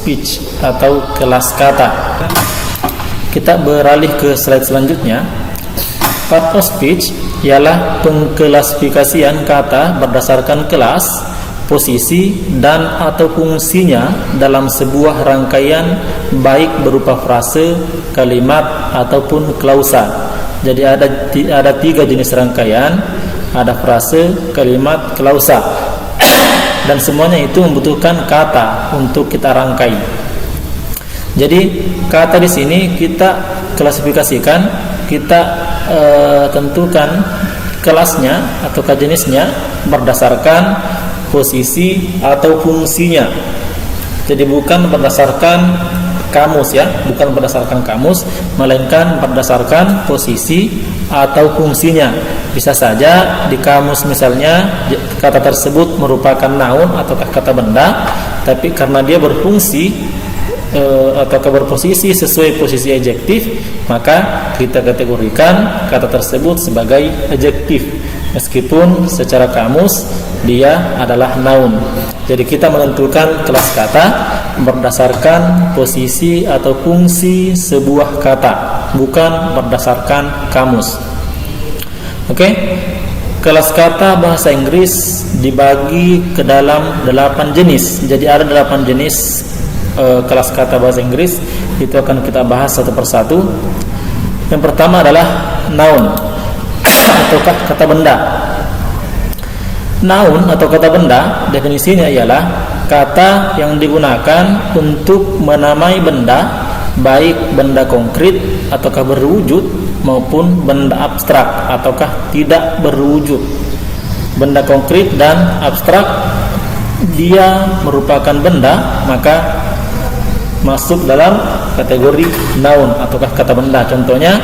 speech atau kelas kata. Kita beralih ke slide selanjutnya. Part of speech ialah pengklasifikasian kata berdasarkan kelas, posisi, dan atau fungsinya dalam sebuah rangkaian, baik berupa frase, kalimat, ataupun klausa. Jadi ada 3 jenis rangkaian, ada frase, kalimat, klausa. Dan semuanya itu membutuhkan kata untuk kita rangkai. Jadi kata di sini kita klasifikasikan, kita tentukan kelasnya atau jenisnya berdasarkan posisi atau fungsinya. Jadi bukan berdasarkan kamus ya, bukan berdasarkan kamus, melainkan berdasarkan posisi atau fungsinya. Bisa saja di kamus misalnya kata tersebut merupakan noun atau kata benda, tapi karena dia berfungsi atau berposisi sesuai posisi adjektif, maka kita kategorikan kata tersebut sebagai adjektif, meskipun secara kamus dia adalah noun. Jadi kita menentukan kelas kata berdasarkan posisi atau fungsi sebuah kata, bukan berdasarkan kamus. Oke? Kelas kata bahasa Inggris dibagi ke dalam 8 jenis. Jadi ada 8 jenis kelas kata bahasa Inggris. Itu akan kita bahas satu persatu. Yang pertama adalah noun ataukah kata benda. Noun atau kata benda definisinya ialah kata yang digunakan untuk menamai benda, baik benda konkret ataukah berwujud maupun benda abstrak ataukah tidak berwujud. Benda konkret dan abstrak dia merupakan benda, maka masuk dalam kategori noun ataukah kata benda. Contohnya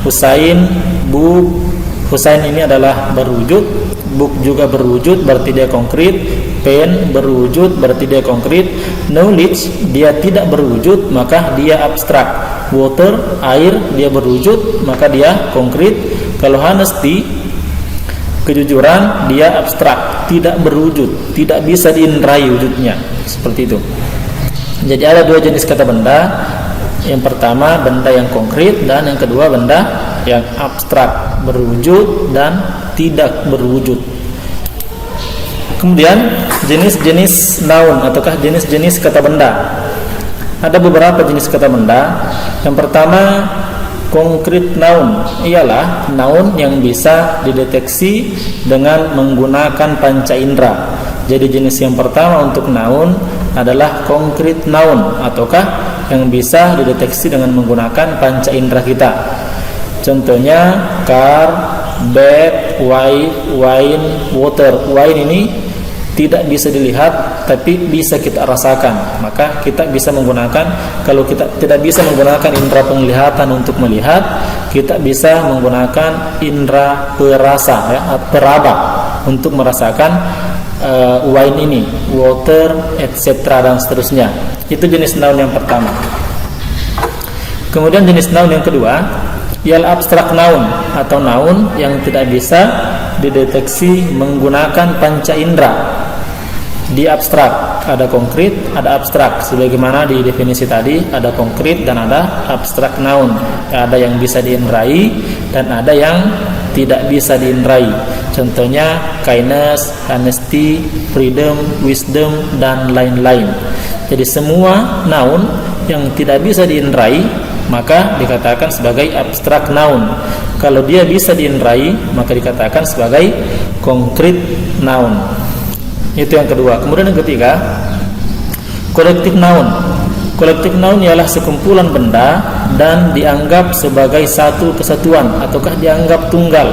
Husain, book. Husain ini adalah berwujud, book juga berwujud berarti dia konkret, pen berwujud berarti dia konkret, knowledge dia tidak berwujud maka dia abstrak, water air dia berwujud maka dia konkret. Kalau honesty kejujuran dia abstrak, tidak berwujud, tidak bisa diindrai wujudnya, seperti itu. Jadi ada 2 jenis kata benda. Yang pertama benda yang konkret, dan yang kedua benda yang abstrak, berwujud dan tidak berwujud. Kemudian jenis-jenis noun ataukah jenis-jenis kata benda. Ada beberapa jenis kata benda. Yang pertama concrete noun, ialah noun yang bisa dideteksi dengan menggunakan panca indera. Jadi jenis yang pertama untuk noun adalah concrete noun ataukah yang bisa dideteksi dengan menggunakan panca indera kita. Contohnya car, bed, wife, wine, water. Wine ini tidak bisa dilihat tapi bisa kita rasakan, maka kita bisa menggunakan, kalau kita tidak bisa menggunakan indera penglihatan untuk melihat, kita bisa menggunakan indera perasa ya, peraba untuk merasakan wine ini, water, etc. dan seterusnya. Itu jenis noun yang pertama. Kemudian jenis noun yang kedua ialah abstrak noun atau noun yang tidak bisa dideteksi menggunakan panca indera. Di abstrak ada konkret, ada abstrak. Sebagaimana di definisi tadi, ada konkret dan ada abstrak noun. Ada yang bisa diinderai dan ada yang tidak bisa diinderai. Contohnya kindness, honesty, freedom, wisdom, dan lain-lain. Jadi semua noun yang tidak bisa diinderai maka dikatakan sebagai abstrak noun. Kalau dia bisa diinderai maka dikatakan sebagai concrete noun. Itu yang kedua. Kemudian yang ketiga, collective noun. Collective noun ialah sekumpulan benda dan dianggap sebagai satu kesatuan ataukah dianggap tunggal.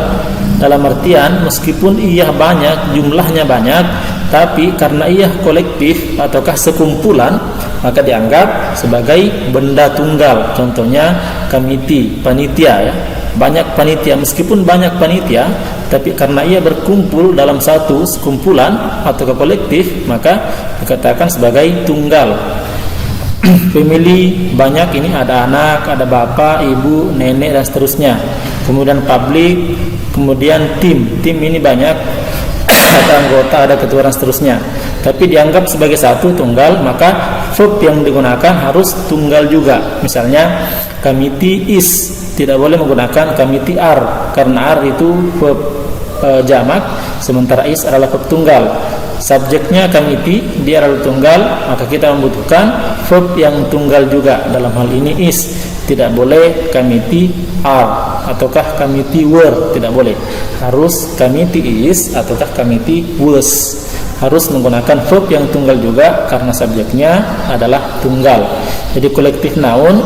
Dalam artian meskipun ia banyak, jumlahnya banyak, tapi karena ia kolektif ataukah sekumpulan, maka dianggap sebagai benda tunggal. Contohnya committee, panitia ya. Banyak panitia, meskipun banyak panitia, tapi karena ia berkumpul dalam satu sekumpulan atau kolektif, maka dikatakan sebagai tunggal. Family banyak, ini ada anak, ada bapak, ibu, nenek dan seterusnya. Kemudian public, kemudian tim ini banyak, ada anggota, ada ketua dan seterusnya, tapi dianggap sebagai satu tunggal, maka verb yang digunakan harus tunggal juga. Misalnya committee is, tidak boleh menggunakan committee are, karena are itu verb jamak, sementara is adalah verb tunggal. Subjeknya committee, dia adalah tunggal, maka kita membutuhkan verb yang tunggal juga. Dalam hal ini is, tidak boleh committee are ataukah committee were, tidak boleh. Harus committee is ataukah committee was. Harus menggunakan verb yang tunggal juga karena subjeknya adalah tunggal. Jadi kolektif noun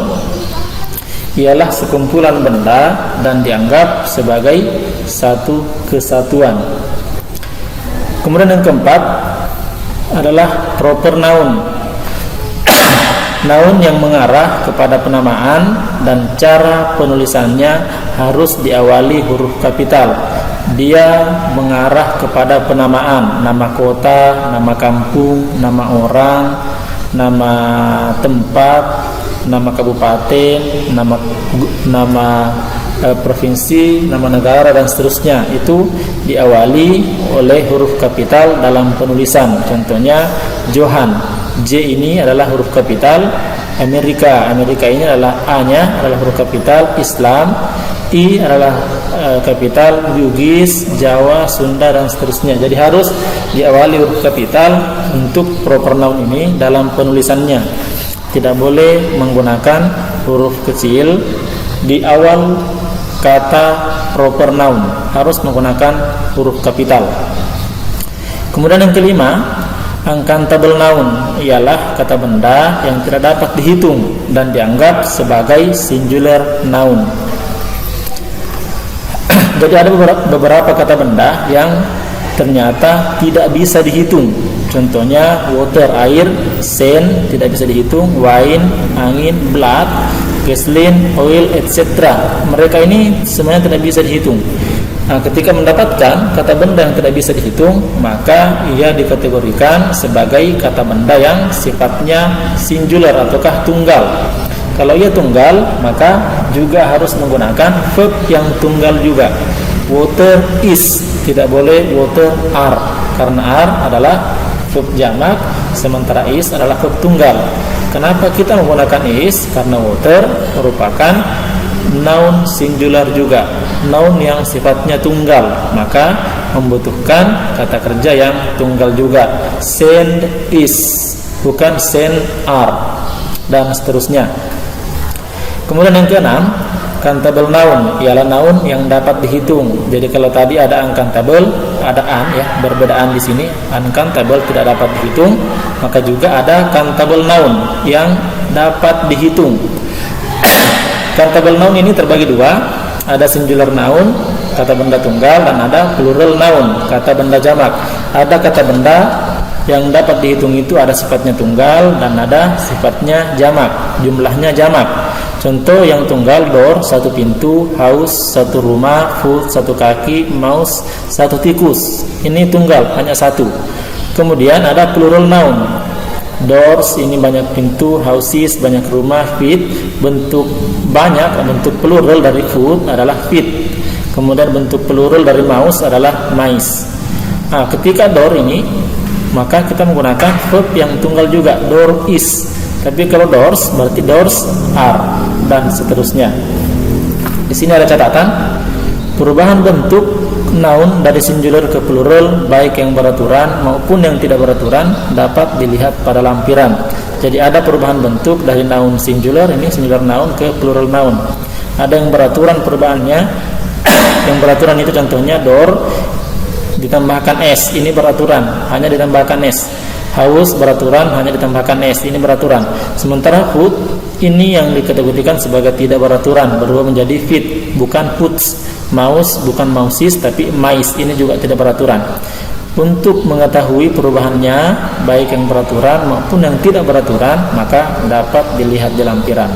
ialah sekumpulan benda dan dianggap sebagai satu kesatuan. Kemudian yang keempat adalah proper noun. Noun yang mengarah kepada penamaan dan cara penulisannya harus diawali huruf kapital. Dia mengarah kepada penamaan, nama kota, nama kampung, nama orang, nama tempat, nama kabupaten, nama provinsi, nama negara dan seterusnya. Itu diawali oleh huruf kapital dalam penulisan. Contohnya Johan, J ini adalah huruf kapital. Amerika ini adalah A-nya adalah huruf kapital. Islam, I adalah kapital. Bugis, Jawa, Sunda dan seterusnya. Jadi harus diawali huruf kapital untuk proper noun ini dalam penulisannya. Tidak boleh menggunakan huruf kecil di awal kata proper noun, harus menggunakan huruf kapital. Kemudian yang kelima, uncountable noun ialah kata benda yang tidak dapat dihitung dan dianggap sebagai singular noun. Jadi ada beberapa kata benda yang ternyata tidak bisa dihitung. Contohnya water, air, sand tidak bisa dihitung, wine, angin, blood, gasoline, oil, etc. Mereka ini semuanya tidak bisa dihitung. Nah, ketika mendapatkan kata benda yang tidak bisa dihitung, maka ia dikategorikan sebagai kata benda yang sifatnya singular ataukah tunggal. Kalau ia tunggal, maka juga harus menggunakan verb yang tunggal juga. Water is, tidak boleh water are, karena are adalah verb jamak, sementara is adalah verb tunggal. Kenapa kita menggunakan is? Karena water merupakan noun singular juga, noun yang sifatnya tunggal, maka membutuhkan kata kerja yang tunggal juga. Send is, bukan send are, dan seterusnya. Kemudian yang keenam, countable noun ialah noun yang dapat dihitung. Jadi kalau tadi ada uncountable, ada an ya, berbedaan di sini. Uncountable tidak dapat dihitung, maka juga ada countable noun yang dapat dihitung. Countable noun ini terbagi dua, ada singular noun, kata benda tunggal, dan ada plural noun, kata benda jamak. Ada kata benda yang dapat dihitung itu ada sifatnya tunggal dan ada sifatnya jamak, jumlahnya jamak. Contoh yang tunggal, door, satu pintu, house, satu rumah, foot, satu kaki, mouse, satu tikus. Ini tunggal, hanya satu. Kemudian ada plural noun. Doors, ini banyak pintu, houses, banyak rumah, feet, bentuk banyak, bentuk plural dari foot adalah feet. Kemudian bentuk plural dari mouse adalah mice. Nah, ketika door ini, maka kita menggunakan verb yang tunggal juga, door is. Tapi kalau doors berarti doors are dan seterusnya. Di sini ada catatan, perubahan bentuk noun dari singular ke plural baik yang beraturan maupun yang tidak beraturan dapat dilihat pada lampiran. Jadi ada perubahan bentuk dari noun singular, ini singular noun, ke plural noun. Ada yang beraturan perubahannya. Yang beraturan itu contohnya door ditambahkan s, ini beraturan, hanya ditambahkan s. House beraturan, hanya ditambahkan s, ini beraturan. Sementara food ini yang dikategorikan sebagai tidak beraturan, berubah menjadi feet, bukan foods. Mouse bukan mouses tapi mice, ini juga tidak beraturan. Untuk mengetahui perubahannya baik yang beraturan maupun yang tidak beraturan, maka dapat dilihat di lampiran.